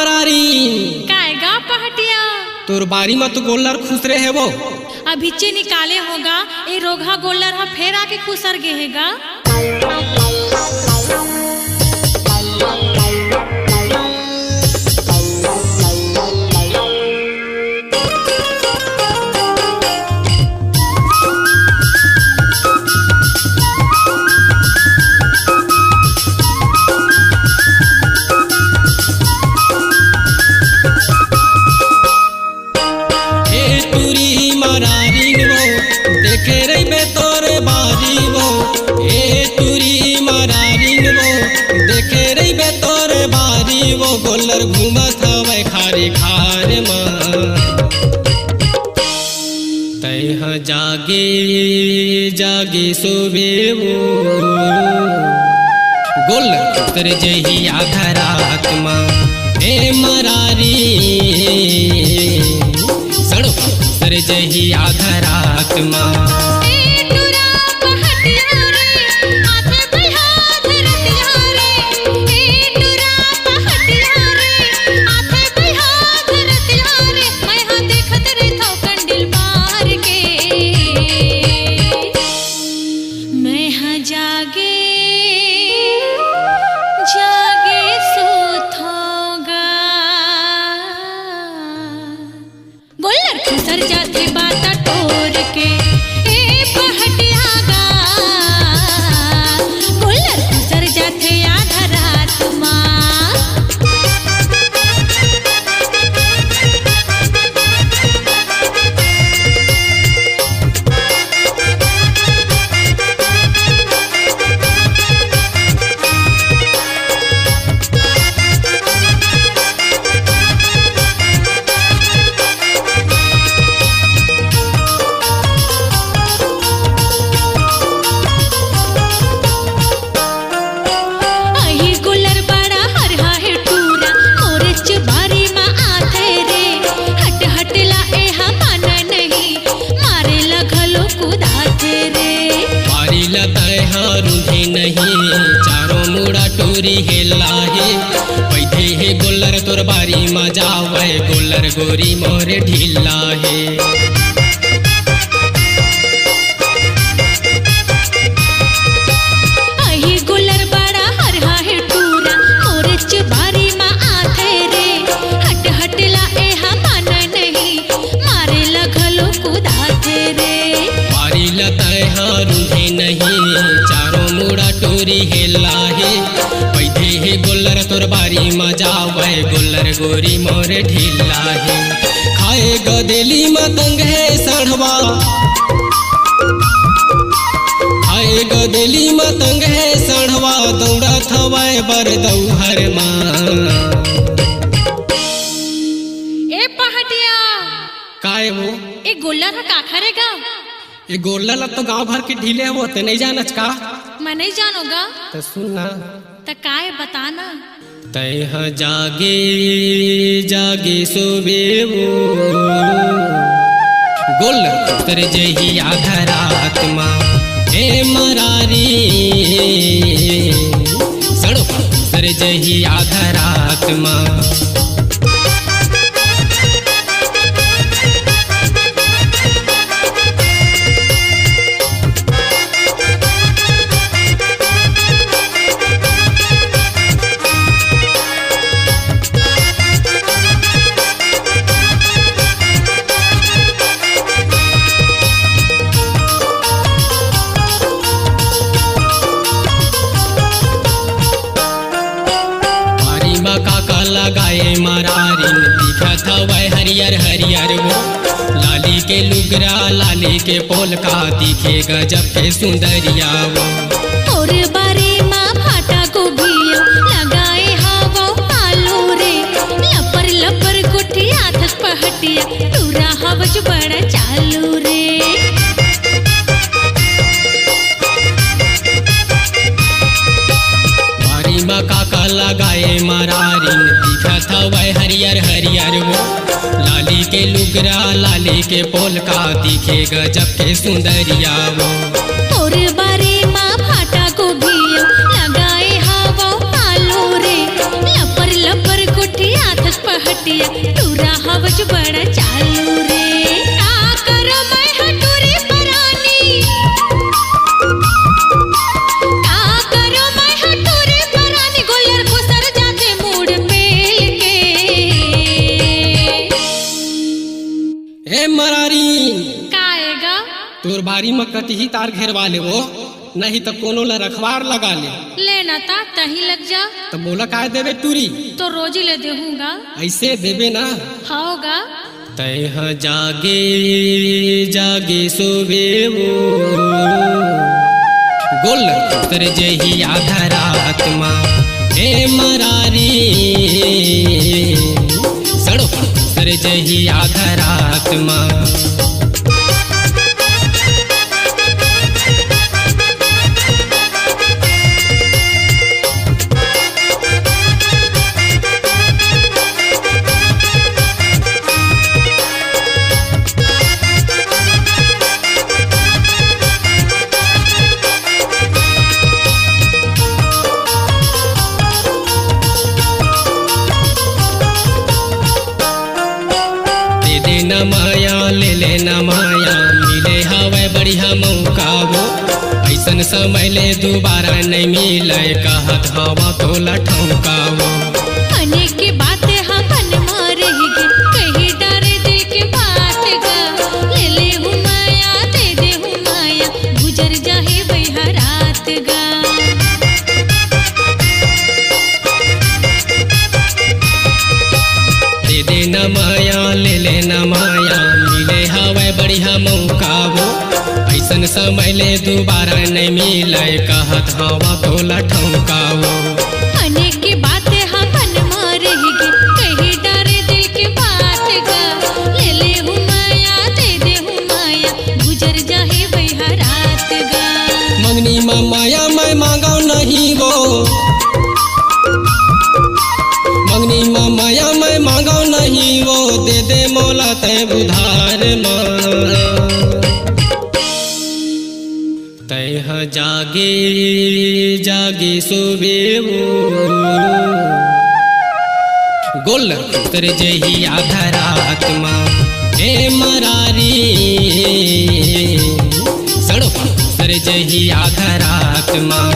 मरारी काय गा पहटिया तोर बारी में तो गोल्लर खुश रहे वो अभिचे निकाले होगा ए रोगा गोल्लर हा फेर आके खुसर गेहेगा। देखे रही बे तोरे बारी वो ए तुरी मरारिन वो देखे रही बे तोरे बारी वो गोल्लर घूमत हवे खारी खार मां तैह जागे जागे सोबे वो गोल्लर उतर जही आधा रात मां ए मरारी सड़ो उतर जही आधा रात मां खुसर जाते बात टोर के ए पहटिया गा गोल्लर खुसर जाते आधा रात मां। रूढ़े नहीं चारों मुड़ा टोरी हेला है पैदे है गोल्लर तोर बारी मजा वे गोल्लर गोरी मोरे ढीला है अही गोल्लर बड़ा हरहा है टूरा मोरे बारी मां आथे रे हट हटला ए हम नहीं मारे लगलो कुदाथे रे बारी लताए हाँ रूढ़े नहीं चारों मुड़ा टोरी हेला है पैदे है गोल्लर तोर बारी मजा वे गोल्लर गोरी मोरे ढीला है खाए गदेली मतंग है सढ़वा खाए गदेली मतंग है सढ़वा दौड़ा थवाए बर दौहर मां ए पहटिया काय वो ए गोल्लर का खरेगा ये गोल्लर तो गांव भर के ढीले वो ते नहीं जानच का मैं नहीं जानूंगा तो सुनना तो काय बताना तैह जागे जागे सोबे वो गोल्लर उतर जही आधा रात मां ए मरारी सड़ो उतर जही आधा रात मां लगाए मरारिन दिखत हवे हरियर हरियर वो लाली के लुगरा लाली के पोलका दिखे गजब के सुंदरिया वो और बारे मां फाटा को भियो लगाए हवो आलू रे लपर लपर गुठी हाथ पहटिया टूरा हवज बड़ा चालू रे बारी मां काका लगाए मरारिन दिखत हवे हरियर हरियर वो लाली के लुगरा लाली के पोलका दिखे गजब के सुंदरिया वो और बारे मां फाटा को भियो लगाए हवो आलू रे लपर लपर गुठी हाथ पहटिया टूरा हवज बड़ा चालू रे का करो मैं हटूरी परानी का करो मैं हटूरी परानी गोलर को सर जाते मूड पेल के ए मरारी काएगा तोर बारी में कतही तार घेरवा ले वो नहीं तो कोनो ला रखवार लगा ले लेना ता तही लग जा तो बोला काय देवे टूरी तो रोज ही ले देहूंगा ऐसे देवे ना होगा तह जागे जागे सोवे वो गोल तर जही आधा रात माँ हे मरारी सड़ो तर जही आधा रात माँ न माया ले लेना माया मिले हवे बढ़िया मौका वो ऐसन समय ले दोबारा नहीं मिले कहत हवा तो लठौका वो अने की बात हम मन मारेगी कहीं डरे दिल की बात गा ले ले हूँ माया दे दे हूँ माया गुजर जाए वही रात गा दे देना माया ले लेना माया मिले हवे बढ़िया मौका वो ऐसन समय ले दोबारा नहीं मिले कहत हवा तो लठौका वो अने की बात हम मन मारेगी कहीं डरे दिल की बात गा ले ले हूँ माया दे दे हूँ माया गुजर जाए वही रात गा मंगनी में माया मैं मांगा नहीं वो मंगनी में माया मैं मांगा नहीं वो दे दे मोला तय बुधार तय जागे जागे सोवे वो गोल तर जही आधा रात माँ हे मरारी सड़ो तर जही आधा रात माँ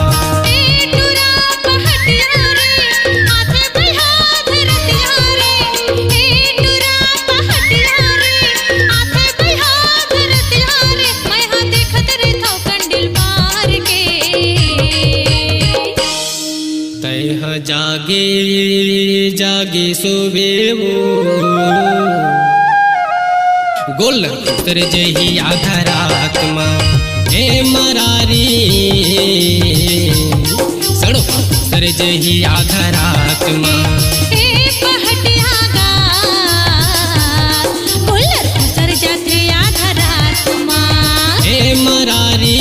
जागे जागे सोवे वो गोल तर जही आधा रात माँ हे मरारी सड़ो तर जही आधा रात माँ हे मरारी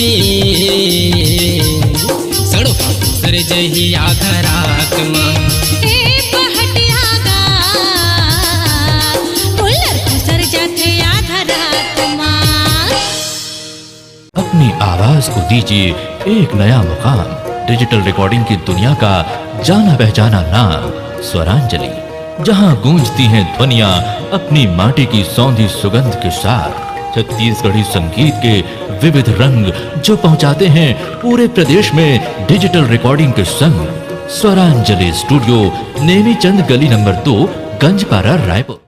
सड़ो तर जही आधा रात माँ अपनी आवाज को दीजिए एक नया मुकाम। डिजिटल रिकॉर्डिंग की दुनिया का जाना पहचाना नाम स्वरांजलि, जहां गूंजती हैं ध्वनियां अपनी माटी की सौंधी सुगंध के साथ। छत्तीसगढ़ी संगीत के विविध रंग जो पहुंचाते हैं पूरे प्रदेश में डिजिटल रिकॉर्डिंग के संग। स्वरांजलि स्टूडियो, नेमीचंद गली नंबर 2, गंजपारा, रायपुर।